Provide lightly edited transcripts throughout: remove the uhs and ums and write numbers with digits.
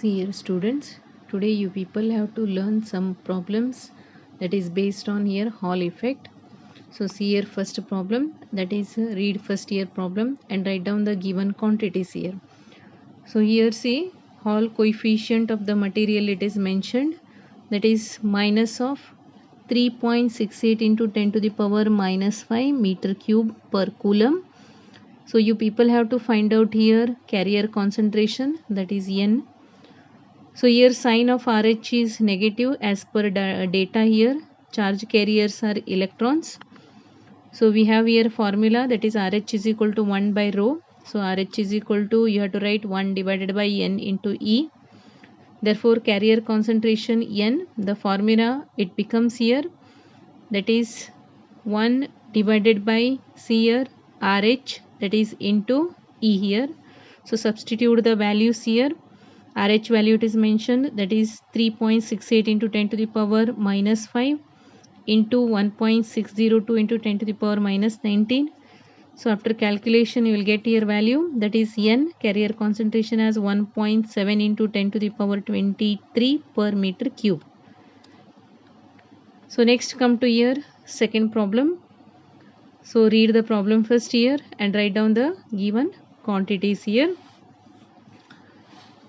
See here students, today you people have to learn some problems that is based on here Hall effect. So see here first problem, that is read first year problem and write down the given quantities here. So here see Hall coefficient of the material it is mentioned, that is minus of 3.68 into 10 to the power minus 5 meter cube per coulomb. So you people have to find out here carrier concentration, that is N. So here sign of RH is negative as per data here. Charge carriers are electrons. So we have here formula, that is RH is equal to 1 by rho. So RH is equal to, you have to write 1 divided by N into E. Therefore carrier concentration N, the formula it becomes here, that is 1 divided by C here RH, that is into E here. So substitute the values here. RH value it is mentioned, that is 3.68 into 10 to the power minus 5 into 1.602 into 10 to the power minus 19. So after calculation you will get here value, that is N, carrier concentration as 1.7 into 10 to the power 23 per meter cube. So next come to here second problem. So read the problem first here and write down the given quantities here.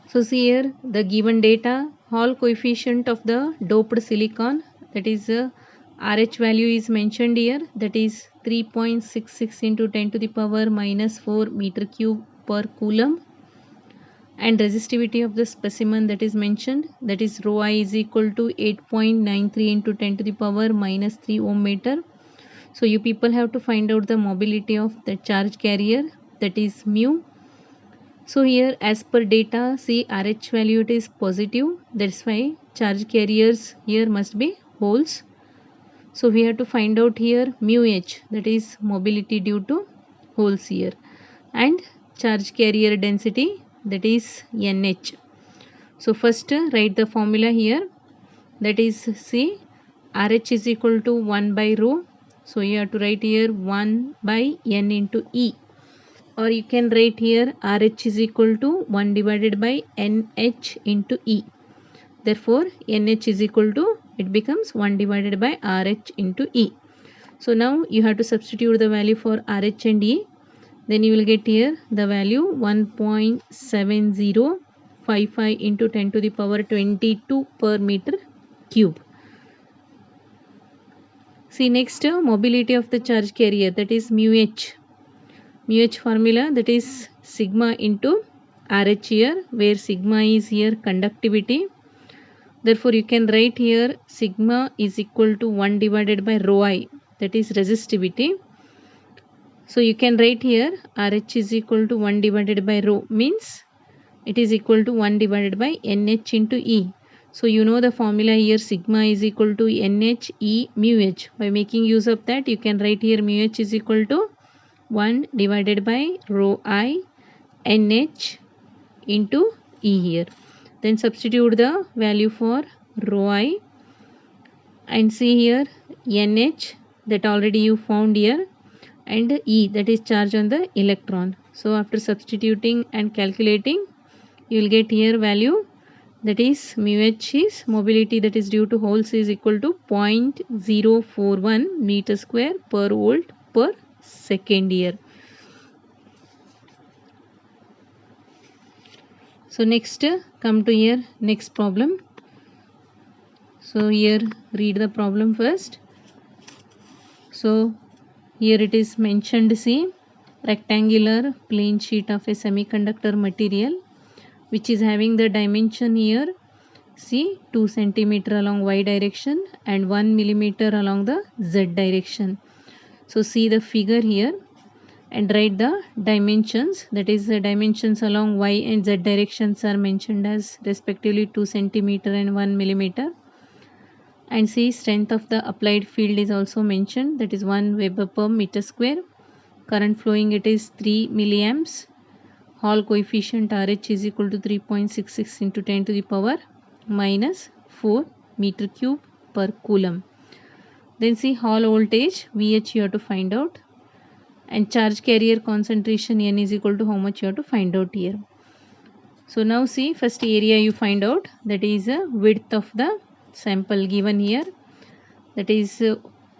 So see here the given data, Hall coefficient of the doped silicon, that is RH value is mentioned here, that is 3.66 into 10 to the power minus 4 meter cube per coulomb, and resistivity of the specimen that is mentioned, that is rho I is equal to 8.93 into 10 to the power minus 3 ohm meter. So you people have to find out the mobility of the charge carrier, that is mu. So here as per data, see RH value it is positive, that's why charge carriers here must be holes. So we have to find out here mu h, that is mobility due to holes here, and charge carrier density, that is NH. So first write the formula here, that is see RH is equal to 1 by rho. So you have to write here 1 by N into E. Or you can write here RH is equal to 1 divided by NH into E. Therefore NH is equal to, it becomes 1 divided by RH into E. So now you have to substitute the value for RH and E. Then you will get here the value 1.7055 into 10 to the power 22 per meter cube. See next mobility of the charge carrier, that is mu h. Mu h formula, that is sigma into RH here, where sigma is here conductivity. Therefore you can write here sigma is equal to 1 divided by rho I, that is resistivity. So you can write here RH is equal to 1 divided by rho, means it is equal to 1 divided by NH into E. So you know the formula here, sigma is equal to NH E mu h. By making use of that, you can write here mu h is equal to 1 divided by rho I NH into E here. Then substitute the value for rho I and see here NH, that already you found here, and E, that is charge on the electron. So after substituting and calculating, you will get here value, that is mu h is mobility that is due to holes is equal to 0.041 meter square per volt per second here. So next come to here next problem. So here read the problem first. So here it is mentioned, see rectangular plain sheet of a semiconductor material which is having the dimension here, see 2 centimeter along y direction and 1 millimeter along the z direction. So see the figure here and write the dimensions, that is the dimensions along y and z directions are mentioned as respectively 2 centimeter and 1 millimeter. And see strength of the applied field is also mentioned, that is 1 Weber per meter square. Current flowing it is 3 milliamps. Hall coefficient RH is equal to 3.66 into 10 to the power minus 4 meter cube per coulomb. Then see Hall voltage VH you have to find out, and charge carrier concentration N is equal to how much you have to find out here. So now see, first area you find out, that is width of the sample given here, that is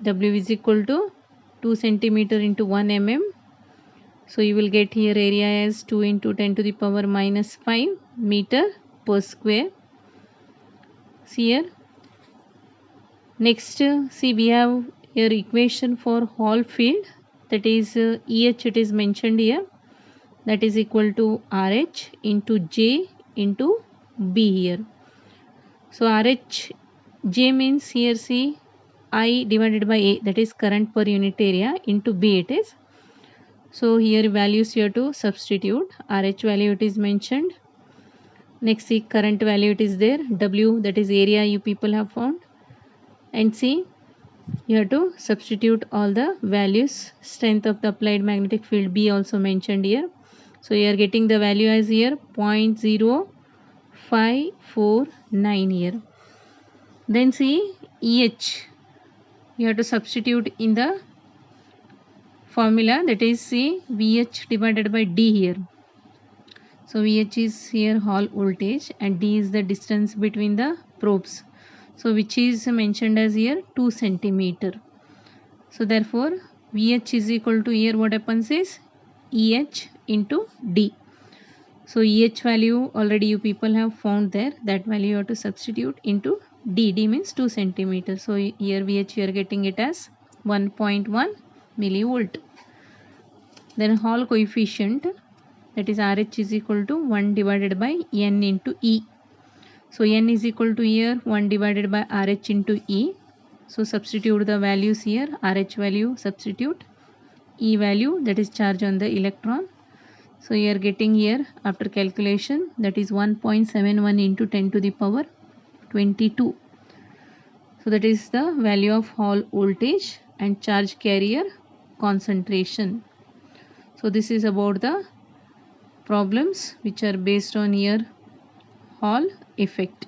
W is equal to 2 centimeter into 1 mm. So you will get here area as 2 into 10 to the power minus 5 meter per square. See here. Next, see, we have here equation for Hall field, that is EH, it is mentioned here, that is equal to RH into J into B here. So RH, J means here see I divided by A, that is current per unit area, into B it is. So here values you have to substitute. RH value it is mentioned. Next see current value it is there. W, that is area you people have found. And see, you have to substitute all the values. Strength of the applied magnetic field B also mentioned here. So you are getting the value as here 0.0549 here. Then see EH, you have to substitute in the formula, that is see VH divided by D here. So VH is here Hall voltage and D is the distance between the probes. So which is mentioned as here 2 centimeter. So therefore VH is equal to, here what happens is EH into D. So EH value already you people have found there, that value you have to substitute into D. D means 2 centimeter. So here VH you are getting it as 1.1 millivolt. Then Hall coefficient, that is RH is equal to 1 divided by N into E. So N is equal to here 1 divided by RH into E. So substitute the values here, RH value substitute, E value, that is charge on the electron. So you are getting here after calculation, that is 1.71 into 10 to the power 22. So that is the value of Hall voltage and charge carrier concentration. So this is about the problems which are based on here Hall effect.